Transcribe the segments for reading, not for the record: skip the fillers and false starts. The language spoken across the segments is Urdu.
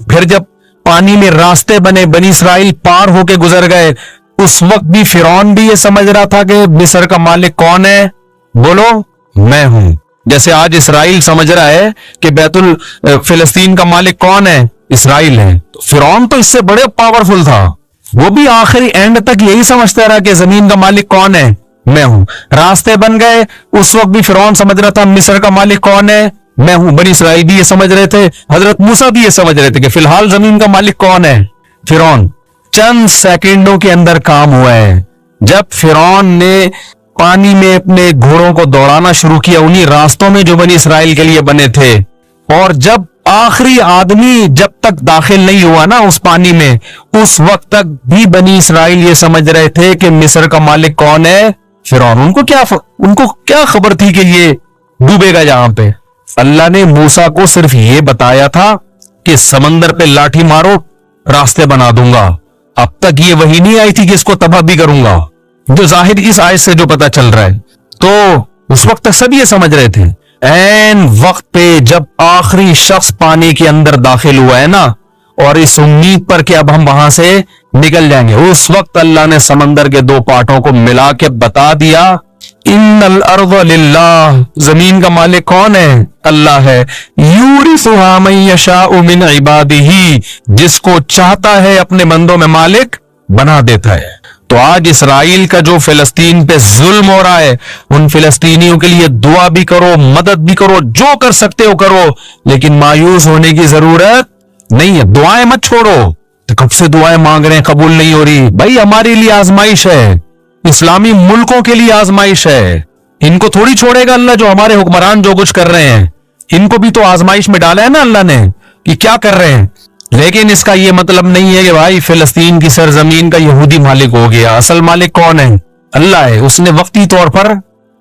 پھر جب پانی میں راستے بنے، بنی اسرائیل پار ہو کے گزر گئے، اس وقت بھی فرعون بھی یہ سمجھ رہا تھا کہ مصر کا مالک کون ہے؟ بولو میں ہوں. جیسے آج اسرائیل سمجھ رہا ہے کہ بیت فلسطین کا مالک کون ہے؟ اسرائیل ہے. تو فرعون تو اس سے بڑے پاورفل تھا، وہ بھی آخری اینڈ تک یہی سمجھتا رہا کہ زمین کا مالک کون ہے؟ میں ہوں. راستے بن گئے، اس وقت بھی فرعون سمجھ رہا تھا مصر کا مالک کون ہے؟ میں ہوں. بنی اسرائیل بھی یہ سمجھ رہے تھے، حضرت موسیٰ بھی یہ سمجھ رہے تھے کہ فی الحال زمین کا مالک کون ہے؟ فرعون. چند سیکنڈوں کے اندر کام ہوا ہے. جب فرعون نے پانی میں اپنے گھوڑوں کو دوڑانا شروع کیا انہی راستوں میں جو بنی اسرائیل کے لیے بنے تھے، اور جب آخری آدمی جب تک داخل نہیں ہوا نا اس پانی میں، اس وقت تک بھی بنی اسرائیل یہ سمجھ رہے تھے کہ مصر کا مالک کون ہے؟ فرعون. ان کو کیا خبر تھی کہ یہ ڈوبے گا یہاں پہ؟ اللہ نے موسیٰ کو صرف یہ بتایا تھا کہ سمندر پہ لاٹھی مارو راستے بنا دوں گا. اب تک یہ وحی نہیں آئی تھی کہ اس کو تباہ بھی کروں گا، جو ظاہر اس آیت سے جو پتا چل رہا ہے. تو اس وقت تک سب یہ سمجھ رہے تھے. این وقت پہ جب آخری شخص پانی کے اندر داخل ہوا ہے نا، اور اس امید پر کہ اب ہم وہاں سے نکل جائیں گے، اس وقت اللہ نے سمندر کے دو پارٹوں کو ملا کے بتا دیا ان الارض للہ، زمین کا مالک کون ہے؟ اللہ ہے. یورثها من یشاء من عبادہ، جس کو چاہتا ہے اپنے بندوں میں مالک بنا دیتا ہے. تو آج اسرائیل کا جو فلسطین پہ ظلم ہو رہا ہے، ان فلسطینیوں کے لیے دعا بھی کرو، مدد بھی کرو، جو کر سکتے ہو کرو، لیکن مایوس ہونے کی ضرورت نہیں ہے. دعائیں مت چھوڑو. تو کب سے دعائیں مانگ رہے ہیں، قبول نہیں ہو رہی. بھائی ہمارے لیے آزمائش ہے، اسلامی ملکوں کے لیے آزمائش ہے. ان کو تھوڑی چھوڑے گا اللہ. جو ہمارے حکمران جو کچھ کر رہے ہیں، ان کو بھی تو آزمائش میں ڈالا ہے نا اللہ نے کہ کیا کر رہے ہیں. لیکن اس کا یہ مطلب نہیں ہے کہ بھائی فلسطین کی سرزمین کا یہودی مالک ہو گیا. اصل مالک کون ہے؟ اللہ ہے. اس نے وقتی طور پر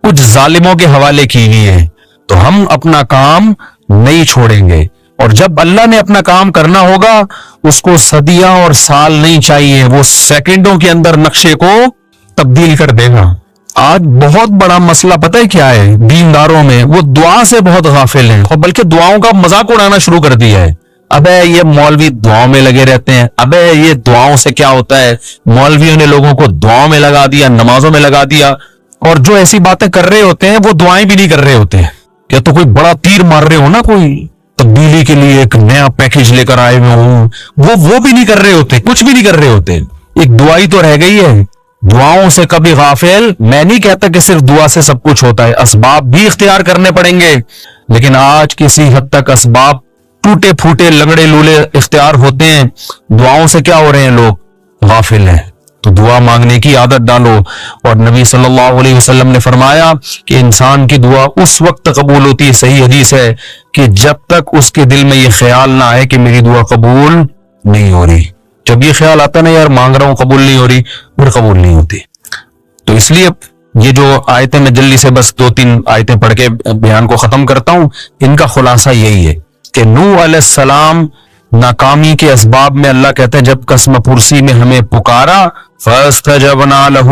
کچھ ظالموں کے حوالے کی ہوئی ہے. تو ہم اپنا کام نہیں چھوڑیں گے، اور جب اللہ نے اپنا کام کرنا ہوگا اس کو صدیاں اور سال نہیں چاہیے، وہ سیکنڈوں کے اندر نقشے کو تبدیل کر دے گا. آج بہت بڑا مسئلہ پتہ ہے کیا ہے دینداروں میں؟ وہ دعا سے بہت غافل ہیں، اور بلکہ دعاؤں کا مذاق اڑانا شروع کر دیا ہے. ابے یہ مولوی دعاؤں میں لگے رہتے ہیں، ابے یہ دعاؤں سے کیا ہوتا ہے؟ مولویوں نے لوگوں کو دعاؤں میں لگا دیا، نمازوں میں لگا دیا، اور جو ایسی باتیں کر رہے ہوتے ہیں وہ دعائیں بھی نہیں کر رہے ہوتے. کیا تو کوئی بڑا تیر مار رہے ہو نا، کوئی تبدیلی کے لیے ایک نیا پیکیج لے کر آئے ہوئے ہوں، وہ بھی نہیں کر رہے ہوتے، کچھ بھی نہیں کر رہے ہوتے. ایک دعائی تو رہ گئی ہے. دعاؤں سے کبھی غافل. میں نہیں کہتا کہ صرف دعا سے سب کچھ ہوتا ہے، اسباب بھی اختیار کرنے پڑیں گے، لیکن آج کسی حد تک اسباب ٹوٹے پھوٹے لنگڑے لولے اختیار ہوتے ہیں. دعاؤں سے کیا ہو رہے ہیں؟ لوگ غافل ہیں. تو دعا مانگنے کی عادت ڈالو. اور نبی صلی اللہ علیہ وسلم نے فرمایا کہ انسان کی دعا اس وقت قبول ہوتی ہے، صحیح حدیث ہے، کہ جب تک اس کے دل میں یہ خیال نہ آئے کہ میری دعا قبول نہیں ہو رہی. جب یہ خیال آتا نا یار مانگ رہا ہوں قبول نہیں ہو رہی، پھر قبول نہیں ہوتی. تو اس لیے یہ جو آیتیں میں جلدی سے بس 2-3 آیتیں پڑھ کے بیان کو ختم کرتا ہوں. ان کا خلاصہ یہی ہے کہ نوح علیہ السلام ناکامی کے اسباب میں اللہ کہتے ہیں جب قسم پرسی میں ہمیں پکارا فاستجبنا لہ،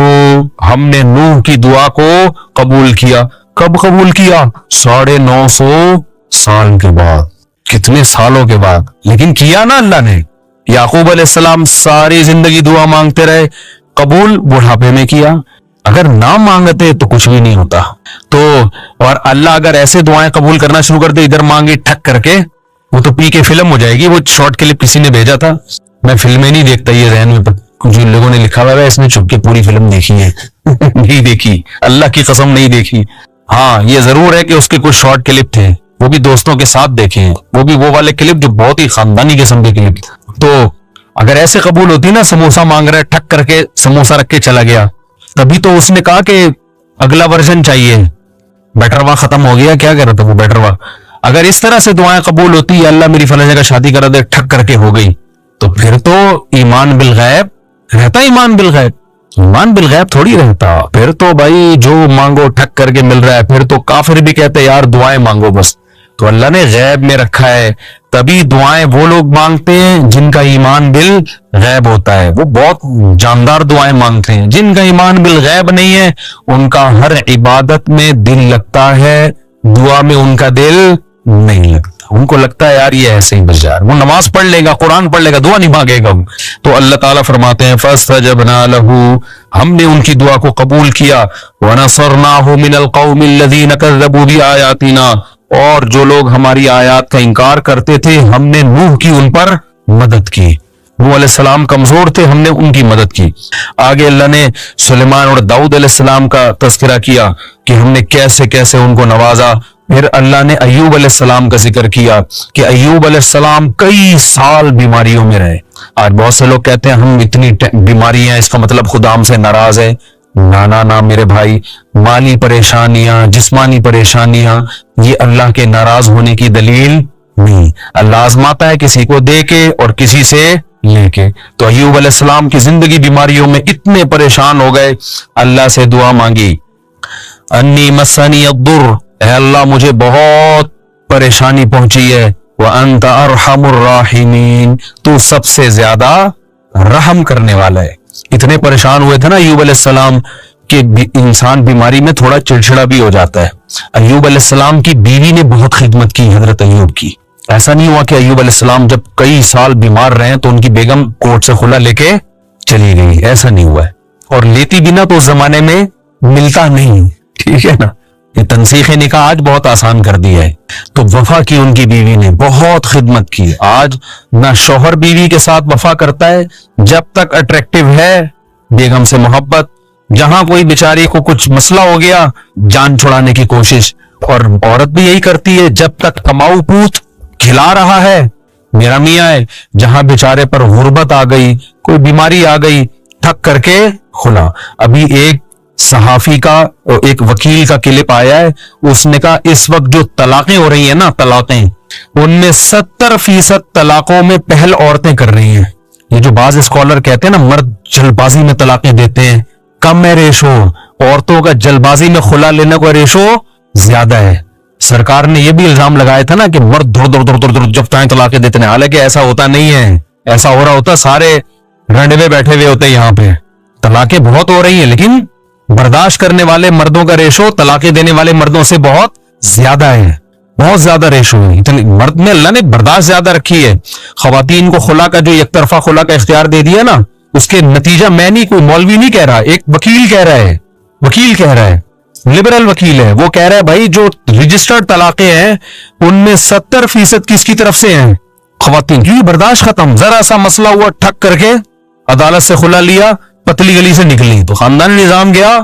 ہم نے نوح کی دعا کو قبول کیا. کب قبول کیا؟ 950 سال کے بعد. کتنے سالوں کے بعد، لیکن کیا نا اللہ نے. یعقوب علیہ السلام ساری زندگی دعا مانگتے رہے، قبول بڑھاپے میں کیا. اگر نہ مانگتے تو کچھ بھی نہیں ہوتا. تو اور اللہ اگر ایسے دعائیں قبول کرنا شروع کر دے، ادھر مانگی ٹھک کر کے، وہ تو پی کے فلم ہو جائے گی. وہ شارٹ کلپ کسی نے بھیجا تھا، میں فلمیں نہیں دیکھتا، یہ ذہن میں کچھ لوگوں نے لکھا ہوا ہے اس نے چھپ کے پوری فلم دیکھی ہے. نہیں دیکھی، اللہ کی قسم نہیں دیکھی. ہاں یہ ضرور ہے کہ اس کے کچھ شارٹ کلپ تھے، وہ بھی دوستوں کے ساتھ دیکھے ہیں، وہ بھی وہ والے کلپ جو بہت ہی خاندانی قسم کے کلپ. تو اگر ایسے قبول ہوتی نا، سموسا مانگ رہا ہے ٹھک کر کے سموسا رکھ کے چلا گیا، تبھی تو اس نے کہا کہ اگلا ورژن چاہیے. بیٹروا ختم ہو گیا، کیا کہہ رہا تھا وہ بیٹروا. اگر اس طرح سے دعائیں قبول ہوتی ہے، اللہ میری فلاں جگہ شادی کرا دے، ٹھک کر کے ہو گئی، تو پھر تو ایمان بالغیب رہتا. ایمان بالغیب تھوڑی رہتا. پھر تو بھائی جو مانگو ٹھک کر کے مل رہا ہے. پھر تو کافر بھی کہتے یار دعائیں مانگو بس. تو اللہ نے غیب میں رکھا ہے. تبھی دعائیں وہ لوگ مانگتے ہیں جن کا ایمان بالغیب ہوتا ہے. وہ بہت جاندار دعائیں مانگتے ہیں. جن کا ایمان بالغیب نہیں ہے، ان کا ہر عبادت میں دل لگتا ہے، دعا میں ان کا دل نہیں لگتا. ان کو لگتا ہے یار یہ ایسے ہی بس جا رہا ہے, وہ نماز پڑھ لے گا, قرآن پڑھ لے گا, دعا نہیں مانگے گا. تو اللہ تعالیٰ فرماتے ہیں فاستجبنا له, ہم نے ان کی دعا کو قبول کیا, ونصرناه من القوم الذين كذبوا بآياتنا, اور جو لوگ ہماری آیات کا انکار کرتے تھے ہم نے نوح کی ان پر مدد کی. نوح علیہ السلام کمزور تھے, ہم نے ان کی مدد کی. آگے اللہ نے سلیمان اور داؤد علیہ السلام کا تذکرہ کیا کہ ہم نے کیسے کیسے ان کو نوازا. پھر اللہ نے ایوب علیہ السلام کا ذکر کیا کہ ایوب علیہ السلام کئی سال بیماریوں میں رہے. آج بہت سے لوگ کہتے ہیں ہم اتنی بیماری ہیں اس کا مطلب خدا ہم سے ناراض ہے. نہ میرے بھائی, مالی پریشانیاں, جسمانی پریشانیاں یہ اللہ کے ناراض ہونے کی دلیل نہیں. اللہ آزماتا ہے کسی کو دے کے اور کسی سے لے کے. تو ایوب علیہ السلام کی زندگی بیماریوں میں اتنے پریشان ہو گئے, اللہ سے دعا مانگی, انی مسنی الضر, اے اللہ مجھے بہت پریشانی پہنچی ہے, وانت ارحم الراحمین, تو سب سے زیادہ رحم کرنے والا ہے. اتنے پریشان ہوئے تھے نا ایوب علیہ السلام کہ انسان بیماری میں تھوڑا چڑچڑا بھی ہو جاتا ہے. ایوب علیہ السلام کی بیوی نے بہت خدمت کی حضرت ایوب کی. ایسا نہیں ہوا کہ ایوب علیہ السلام جب کئی سال بیمار رہے تو ان کی بیگم کوٹ سے خلا لے کے چلی گئی, ایسا نہیں ہوا ہے. اور لیتی بھی نا تو اس زمانے میں ملتا نہیں, ٹھیک ہے نا. یہ تنسیخ نکاح آج بہت آسان کر دیا ہے. تو وفا کی ان کی بیوی نے بہت خدمت کی. آج نہ شوہر بیوی کے ساتھ وفا کرتا ہے جب تک اٹریکٹیو ہے بیگم سے محبت, جہاں کوئی بیچاری کو کچھ مسئلہ ہو گیا جان چھڑانے کی کوشش. اور عورت بھی یہی کرتی ہے جب تک کماؤ پوت کھلا رہا ہے میرا میاں ہے, جہاں بیچارے پر غربت آ گئی, کوئی بیماری آ گئی, ٹھک کر کے خلا. ابھی ایک صحافی کا, ایک وکیل کا کلپ آیا ہے, اس نے کہا اس وقت جو طلاقیں ہو رہی ہیں نا, طلاقیں, ان میں 70% طلاقوں میں پہل عورتیں کر رہی ہیں. یہ جو بعض اسکالر کہتے ہیں نا مرد جلد بازی میں طلاقیں دیتے ہیں, کم ہے ریشو. عورتوں کا جلد بازی میں خلا لینے کا ریشو زیادہ ہے. سرکار نے یہ بھی الزام لگایا تھا نا کہ مرد دھڑ جب چاہیں طلاقیں دیتے ہیں, حالانکہ ایسا ہوتا نہیں ہے. ایسا ہو رہا ہوتا سارے رنڈوے بیٹھے ہوئے ہوتے یہاں پہ. طلاقیں بہت ہو رہی ہیں لیکن برداشت کرنے والے مردوں کا ریشو طلاقیں دینے والے مردوں سے بہت زیادہ ہے, بہت زیادہ ریشو ہے. اتنی مرد میں اللہ نے برداشت زیادہ رکھی ہے. خواتین کو خلا کا جو یک طرفہ خلا کا اختیار دے دیا نا, اس کے نتیجہ میں نہیں, کوئی مولوی نہیں کہہ رہا, ایک وکیل کہہ رہا ہے, وکیل کہہ رہا ہے, لبرل وکیل ہے, وہ کہہ رہا ہے بھائی جو رجسٹرڈ طلاقیں ہیں ان میں 70% کس کی طرف سے ہیں, خواتین کی. برداشت ختم, ذرا سا مسئلہ ہوا ٹھک کر کے عدالت سے خلا لیا, پتلی گلی سے نکلی تو خاندانی نظام گیا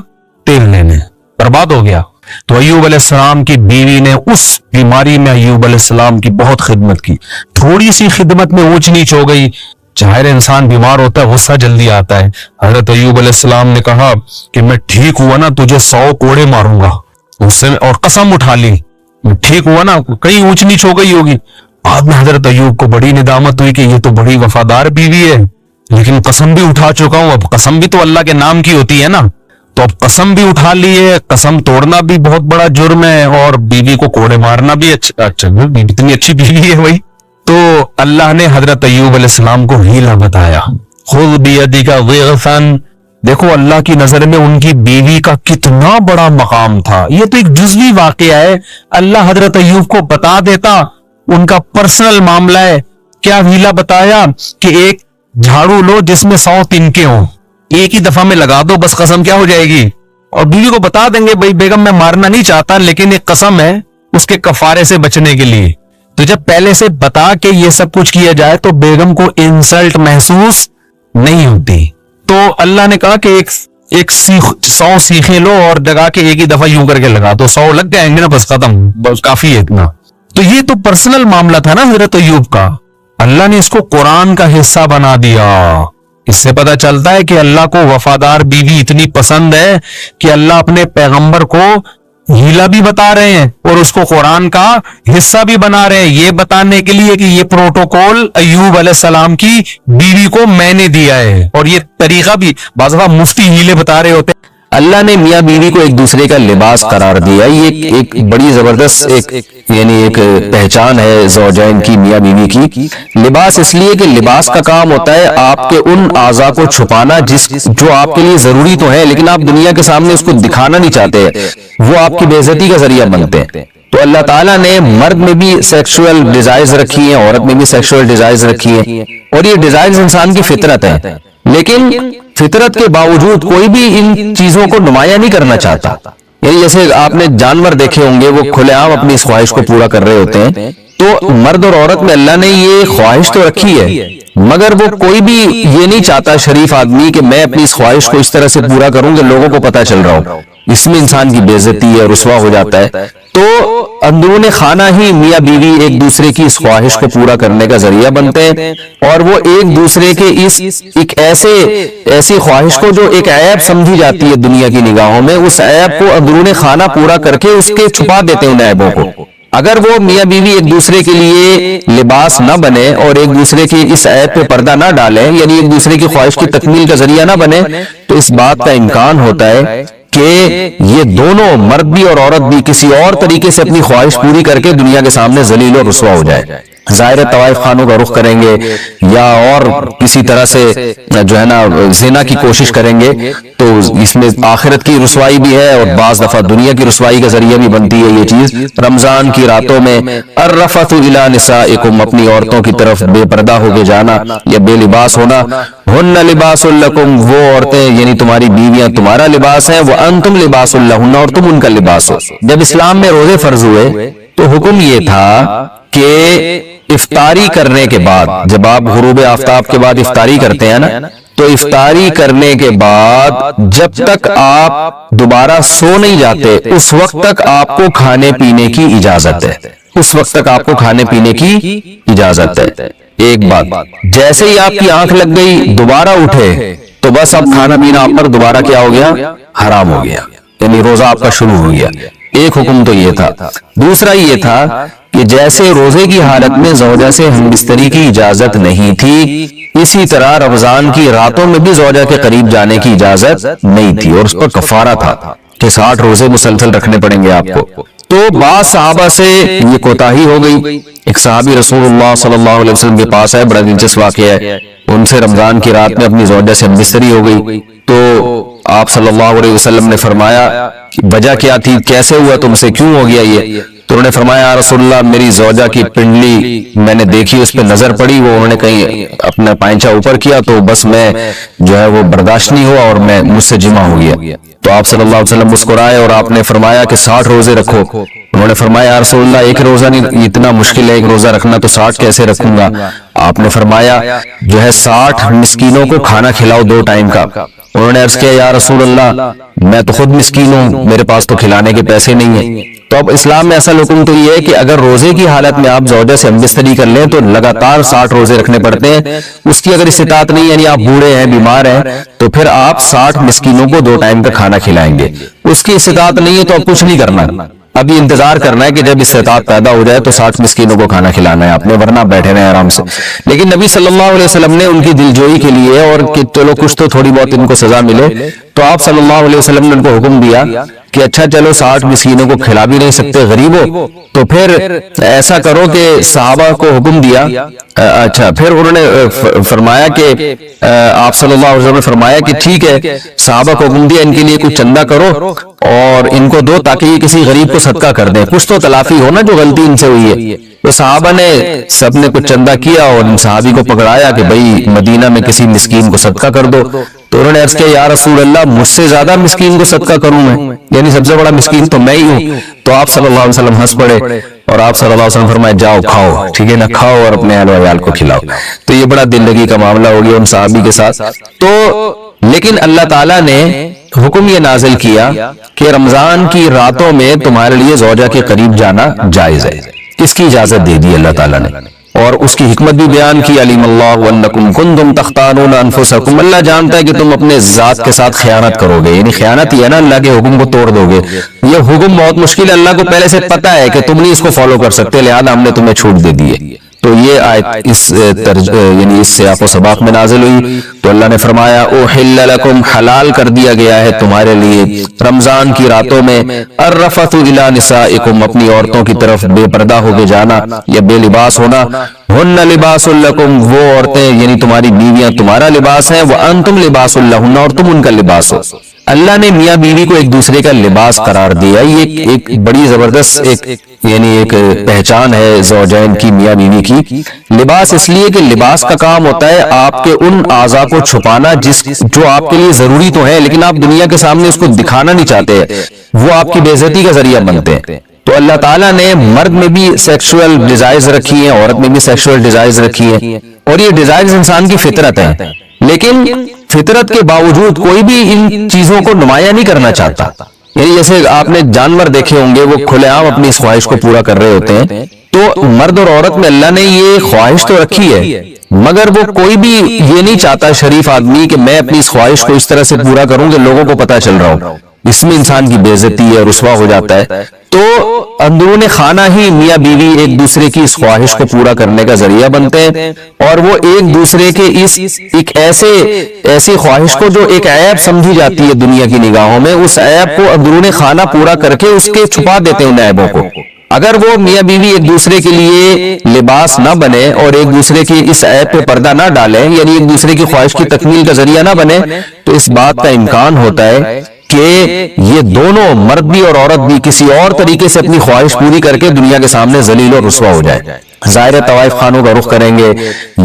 تیل لینے, برباد ہو گیا. تو ایوب علیہ السلام کی بیوی نے اس بیماری میں ایوب علیہ السلام کی بہت خدمت کی. تھوڑی سی خدمت میں اونچ نیچ ہو گئی, ظاہر انسان بیمار ہوتا ہے غصہ جلدی آتا ہے. حضرت ایوب علیہ السلام نے کہا کہ میں ٹھیک ہوا نا تجھے 100 کوڑے ماروں گا, غصے میں, اور قسم اٹھا لی, میں ٹھیک ہوا نا, کہیں اونچ نیچ ہو گئی ہوگی. بعد میں حضرت ایوب کو بڑی ندامت ہوئی کہ یہ تو بڑی وفادار بیوی ہے, لیکن قسم بھی اٹھا چکا ہوں. اب قسم بھی تو اللہ کے نام کی ہوتی ہے نا, تو اب قسم بھی اٹھا لی ہے, قسم توڑنا بھی بہت بڑا جرم ہے, اور بیوی کو کوڑے مارنا بھی اچھا. اتنی اچھی بیوی ہے بھائی. تو اللہ نے حضرت ایوب علیہ السلام کو ہیلا بتایا, خذ بیدک ضغثا. دیکھو اللہ کی نظر میں ان کی بیوی کا کتنا بڑا مقام تھا. یہ تو ایک جزوی واقعہ ہے, اللہ حضرت ایوب کو بتا دیتا, ان کا پرسنل معاملہ ہے. کیا ہیلا بتایا کہ ایک جھاڑو لو جس میں 100 تنکے ہوں, ایک ہی دفعہ میں لگا دو, بس قسم کیا ہو جائے گی. اور بیوی کو بتا دیں گے بھائی بیگم میں مارنا نہیں چاہتا لیکن ایک قسم ہے اس کے کفارے سے بچنے کے لیے. تو جب پہلے سے بتا کے یہ سب کچھ کیا جائے تو بیگم کو انسلٹ محسوس نہیں ہوتی. تو اللہ نے کہا کہ ایک 100 سیخیں لو اور جگا کے ایک ہی دفعہ یوں کر کے لگا تو 100 لگ جائیں گے نا, بس ختم, بس کافی ہے اتنا. تو یہ تو پرسنل معاملہ تھا نا حضرت ایوب کا, اللہ نے اس کو قرآن کا حصہ بنا دیا. اس سے پتہ چلتا ہے کہ اللہ کو وفادار بیوی اتنی پسند ہے کہ اللہ اپنے پیغمبر کو ہیلا بھی بتا رہے ہیں اور اس کو قرآن کا حصہ بھی بنا رہے ہیں, یہ بتانے کے لیے کہ یہ پروٹوکول ایوب علیہ السلام کی بیوی کو میں نے دیا ہے. اور یہ طریقہ بھی بعض دفعہ مفتی ہیلے بتا رہے ہوتے ہیں. اللہ نے میاں بیوی کو ایک دوسرے کا لباس قرار دیا. یہ ایک بڑی زبردست ایک پہچان ہے زوجین کی, میاں بیوی کی. لباس اس لیے کہ لباس کا کام ہوتا ہے آپ کے ان اعضاء کو چھپانا جو آپ کے لیے ضروری تو ہے لیکن آپ دنیا کے سامنے اس کو دکھانا نہیں چاہتے, وہ آپ کی بے عزتی کا ذریعہ بنتے ہیں. تو اللہ تعالیٰ نے مرد میں بھی سیکشول ڈیزائرز رکھی ہیں، عورت میں بھی سیکشول ڈیزائرز رکھی ہیں، اور یہ ڈیزائرز انسان کی فطرت ہے، لیکن فطرت کے باوجود کوئی بھی ان چیزوں کو نمایاں نہیں کرنا چاہتا. یعنی جیسے آپ نے جانور دیکھے ہوں گے، وہ کھلے عام اپنی اس خواہش کو پورا کر رہے ہوتے ہیں. تو مرد اور عورت میں اللہ نے یہ خواہش تو رکھی ہے، مگر وہ کوئی بھی یہ نہیں چاہتا شریف آدمی کہ میں اپنی اس خواہش کو اس طرح سے پورا کروں کہ لوگوں کو پتہ چل رہا ہو. اس میں انسان کی بے عزتی ہے، رسوا ہو جاتا ہے. تو اندرون خانہ ہی میاں بیوی ایک دوسرے کی اس خواہش کو پورا کرنے کا ذریعہ بنتے ہیں، اور وہ ایک دوسرے کے اس ایک ایسی خواہش کو جو ایک عیب سمجھی جاتی ہے دنیا کی نگاہوں میں، اس عیب کو اندرون خانہ پورا کر کے اس کے چھپا دیتے ہیں ان عیبوں کو. اگر وہ میاں بیوی ایک دوسرے کے لیے لباس نہ بنے اور ایک دوسرے کی اس عیب پہ پردہ نہ ڈالیں، یعنی ایک دوسرے کی خواہش کی تکمیل کا ذریعہ نہ بنے، تو اس بات کا امکان ہوتا ہے کہ یہ دونوں مرد بھی اور عورت بھی کسی اور طریقے سے اپنی خواہش پوری کر کے دنیا کے سامنے ذلیل اور رسوا ہو جائے. ظاہر طوائف خانوں کا رخ کریں گے یا اور کسی طرح سے جو ہے نا زنا کی کوشش کریں گے، تو اس میں آخرت کی رسوائی بھی ہے اور بعض دفعہ دنیا کی رسوائی کا ذریعہ بھی بنتی ہے یہ چیز. رمضان کی راتوں میں الرفث الی نسائکم، اپنی عورتوں کی طرف بے پردہ ہو کے جانا یا بے لباس ہونا. ہن لباس لکم، وہ عورتیں یعنی تمہاری بیویاں تمہارا لباس ہیں، وانتم لباس لہن، اور تم ان کا لباس ہو. جب اسلام میں روزے فرض ہوئے تو حکم یہ تھا کہ افطاری کرنے کے بعد، جب آپ غروب آفتاب کے بعد افطاری کرتے ہیں نا، تو افطاری کرنے کے بعد جب تک آپ دوبارہ سو نہیں جاتے اس وقت تک آپ کو کھانے پینے کی اجازت ہے. اس وقت تک آپ کو کھانے پینے کی اجازت ہے. ایک بات، جیسے ہی آپ کی آنکھ لگ گئی دوبارہ اٹھے تو بس اب کھانا پینا آپ پر دوبارہ کیا ہو گیا؟ حرام ہو گیا، یعنی روزہ آپ کا شروع ہو گیا. ایک حکم تو یہ تھا. دوسرا یہ تھا کہ جیسے روزے کی حالت میں زوجہ سے ہم بستری کی اجازت نہیں تھی، اسی طرح رمضان کی راتوں میں بھی زوجہ کے قریب جانے کی اجازت نہیں تھی، اور اس پر کفارہ تھا کہ 60 روزے مسلسل رکھنے پڑیں گے آپ کو. تو بعض صحابہ سے یہ کوتاہی ہو گئی. ایک صحابی رسول اللہ صلی اللہ علیہ وسلم کے پاس ہے، بڑا دلچسپ واقعہ ہے. ان سے رمضان کی رات میں اپنی زوجہ سے ہم بستری ہو گئی. تو آپ صلی اللہ علیہ وسلم نے فرمایا وجہ کیا تھی، کیسے ہوا تم سے، کیوں ہو گیا یہ؟ تو انہوں نے فرمایا یا رسول اللہ، میری زوجہ کی پنڈلی میں نے دیکھی، اس پہ نظر پڑی، وہ انہوں نے کہیں اپنا پائنچہ اوپر کیا تو بس میں جو ہے وہ برداشت نہیں ہوا اور میں مجھ سے جمع ہو گیا. تو آپ صلی اللہ علیہ وسلم مسکرائے اور آپ نے فرمایا کہ 60 روزے رکھو. انہوں نے فرمایا یا رسول اللہ، ایک روزہ نہیں، اتنا مشکل ہے ایک روزہ رکھنا، تو 60 کیسے رکھوں گا؟ آپ نے فرمایا جو ہے 60 مسکینوں کو کھانا کھلاؤ 2 ٹائم کا. انہوں نے عرض کیا یا رسول اللہ، میں تو خود مسکین ہوں، میرے پاس تو کھلانے کے پیسے نہیں ہیں. تو اب اسلام میں اصل حکم تو یہ ہے کہ اگر روزے کی حالت میں آپ زوجہ سے ہم بستری کر لیں تو لگاتار 60 روزے رکھنے پڑتے ہیں. اس کی اگر استطاعت نہیں، یعنی آپ بوڑھے ہیں، بیمار ہیں، تو پھر آپ 60 مسکینوں کو 2 ٹائم کا کھانا کھلائیں گے. اس کی استطاعت نہیں ہے تو اب کچھ نہیں کرنا، ابھی انتظار کرنا ہے کہ جب استطاعت پیدا ہو جائے تو 60 مسکینوں کو کھانا کھلانا ہے آپ نے، ورنہ بیٹھے رہیں آرام سے. لیکن نبی صلی اللہ علیہ وسلم نے ان کی دلجوئی کے لیے اور کہ چلو کچھ تو تھوڑی بہت ان کو سزا ملے، تو آپ صلی اللہ علیہ وسلم نے ان کو حکم دیا کہ اچھا چلو 60 مسکینوں کو کھلا بھی نہیں سکتے غریب ہو، تو پھر ایسا کرو کہ صحابہ کو حکم دیا. اچھا پھر انہوں نے فرمایا کہ آپ صلی اللہ علیہ وسلم نے فرمایا کہ ٹھیک ہے، صحابہ کو حکم دیا ان کے لیے کچھ چندہ کرو اور ان کو دو تاکہ یہ کسی غریب کو صدقہ کر دیں، کچھ تو تلافی ہو نا جو غلطی ان سے ہوئی ہے. تو صحابہ نے سب نے کچھ چندہ کیا اور ان صحابی کو پکڑایا کہ بھائی مدینہ میں کسی مسکین کو صدقہ کر دو. تو انہوں نے عرض کیا یا رسول اللہ، مجھ سے زیادہ مسکین کو صدقہ کروں میں، یعنی سب سے بڑا مسکین تو میں ہی ہوں. تو آپ صلی اللہ علیہ وسلم ہنس پڑے اور آپ صلی اللہ علیہ وسلم فرمائے جاؤ کھاؤ، ٹھیک ہے نا، کھاؤ اور اپنے اہل و عیال کو کھلاؤ. تو یہ بڑا دل لگی کا معاملہ ہو گیا ان صحابی کے ساتھ. تو لیکن اللہ تعالیٰ نے حکم یہ نازل کیا کہ رمضان کی راتوں میں تمہارے لیے زوجہ کے قریب جانا جائز ہے. اس کی اجازت دے دی اللہ تعالیٰ نے اور اس کی حکمت بھی بیان کی. علیم اللہ انکم کنتم تختانون انفسکم، اللہ جانتا ہے کہ تم اپنے ذات کے ساتھ خیانت کرو گے، یعنی خیانت ہی ہے نا، اللہ کے حکم کو توڑ دو گے. یہ حکم بہت مشکل ہے، اللہ کو پہلے سے پتہ ہے کہ تم نہیں اس کو فالو کر سکتے، لہذا ہم نے تمہیں چھوٹ دے دی ہے. تو یہ آیت یعنی اس سیاق و سباق میں نازل ہوئی. تو اللہ نے فرمایا احل لکم، حلال کر دیا گیا ہے تمہارے لیے رمضان کی راتوں میں الرفث الی نسائکم، اپنی عورتوں کی طرف بے پردہ ہو کے جانا یا بے لباس ہونا. ہن لباس لکم، وہ عورتیں یعنی تمہاری بیویاں تمہارا لباس ہیں، وانتم لباس لہن، اور تم ان کا لباس ہو. اللہ نے میاں بیوی کو ایک دوسرے کا لباس قرار دیا. یہ ایک بڑی زبردست ایک یعنی ایک پہچان ہے زوجین کی، میاں بیوی کی۔ لباس اس لیے کہ لباس کا کام ہوتا ہے آپ کے ان اعضاء کو چھپانا جو آپ کے لیے ضروری تو ہے لیکن آپ دنیا کے سامنے اس کو دکھانا نہیں چاہتے، وہ آپ کی بے عزتی کا ذریعہ بنتے ہیں۔ تو اللہ تعالیٰ نے مرد میں بھی سیکسول ڈیزائرز رکھی ہیں، عورت میں بھی سیکسول ڈیزائرز رکھی ہیں، اور یہ ڈیزائرز انسان کی فطرت ہیں، لیکن فطرت کے باوجود کوئی بھی ان چیزوں کو نمایاں نہیں کرنا چاہتا۔ یعنی جیسے آپ نے جانور دیکھے ہوں گے، وہ کھلے عام اپنی اس خواہش کو پورا کر رہے ہوتے ہیں، تو مرد اور عورت میں اللہ نے یہ خواہش تو رکھی ہے، مگر وہ کوئی بھی یہ نہیں چاہتا شریف آدمی کہ میں اپنی اس خواہش کو اس طرح سے پورا کروں کہ لوگوں کو پتہ چل رہا ہو۔ اس میں انسان کی بے عزتی ہے، رسوا ہو جاتا ہے۔ تو اندرون خانہ ہی میاں بیوی ایک دوسرے کی اس خواہش کو پورا کرنے کا ذریعہ بنتے ہیں، اور وہ ایک دوسرے کے اس ایک ایسی خواہش کو جو ایک عیب سمجھی جاتی ہے دنیا کی نگاہوں میں، اس عیب کو اندرون خانہ پورا کر کے اس کے چھپا دیتے ہیں ان عیبوں کو۔ اگر وہ میاں بیوی ایک دوسرے کے لیے لباس نہ بنے اور ایک دوسرے کی اس عیب پہ پردہ نہ ڈالیں، یعنی ایک دوسرے کی خواہش کی تکمیل کا ذریعہ نہ بنے، تو اس بات کا امکان ہوتا ہے کہ یہ دونوں مرد بھی اور عورت بھی کسی اور طریقے سے اپنی خواہش پوری کر کے دنیا کے سامنے ذلیل اور رسوا ہو جائے۔ ظاہر طوائف خانوں کا رخ کریں گے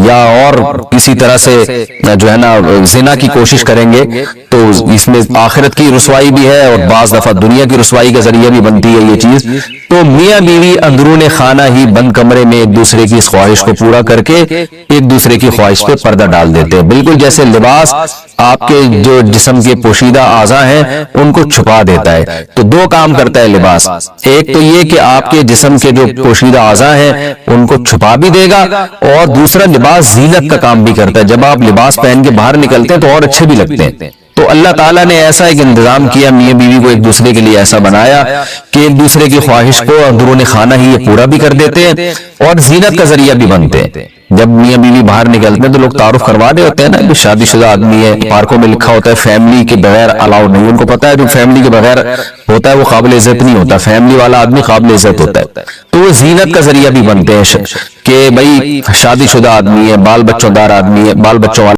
یا اور کسی طرح سے جو ہے نا زنا کی کوشش کریں گے، تو اس میں آخرت کی رسوائی بھی ہے اور بعض دفعہ دنیا کی رسوائی کا ذریعہ بھی بنتی ہے یہ چیز۔ تو میاں بیوی اندرون خانہ ہی بند کمرے میں ایک دوسرے کی اس خواہش کو پورا کر کے ایک دوسرے کی خواہش پہ پردہ ڈال دیتے ہیں، بالکل جیسے لباس آپ کے جو جسم کے پوشیدہ اعضاء ہیں ان کو چھپا دیتا ہے۔ تو دو کام کرتا ہے لباس، ایک تو یہ کہ آپ کے جسم کے جو پوشیدہ اعضاء ہیں ان کو چھپا بھی دے گا، اور دوسرا لباس زینت کا کام بھی کرتا ہے۔ جب آپ لباس پہن کے باہر نکلتے ہیں تو اور اچھے بھی لگتے ہیں۔ تو اللہ تعالیٰ نے ایسا ایک انتظام کیا، میاں بیوی کو ایک دوسرے کے لیے ایسا بنایا کہ ایک دوسرے کی خواہش کو اندرون خانہ ہی یہ پورا بھی کر دیتے ہیں اور زینت کا ذریعہ بھی بنتے ہیں۔ جب میاں بیوی باہر نکلتے ہیں تو لوگ تعارف کروا رہے ہوتے ہیں نا کہ شادی شدہ آدمی ہے، پارکوں میں لکھا ہوتا ہے فیملی کے بغیر الاؤ نہیں، ان کو پتا ہے جو فیملی کے بغیر ہوتا ہے وہ قابل عزت نہیں ہوتا، فیملی والا آدمی قابل عزت ہوتا ہے۔ تو وہ زینت کا ذریعہ بھی بنتے ہیں کہ بھائی شادی شدہ آدمی ہے، بال بچوں دار آدمی ہے، بال بچوں والا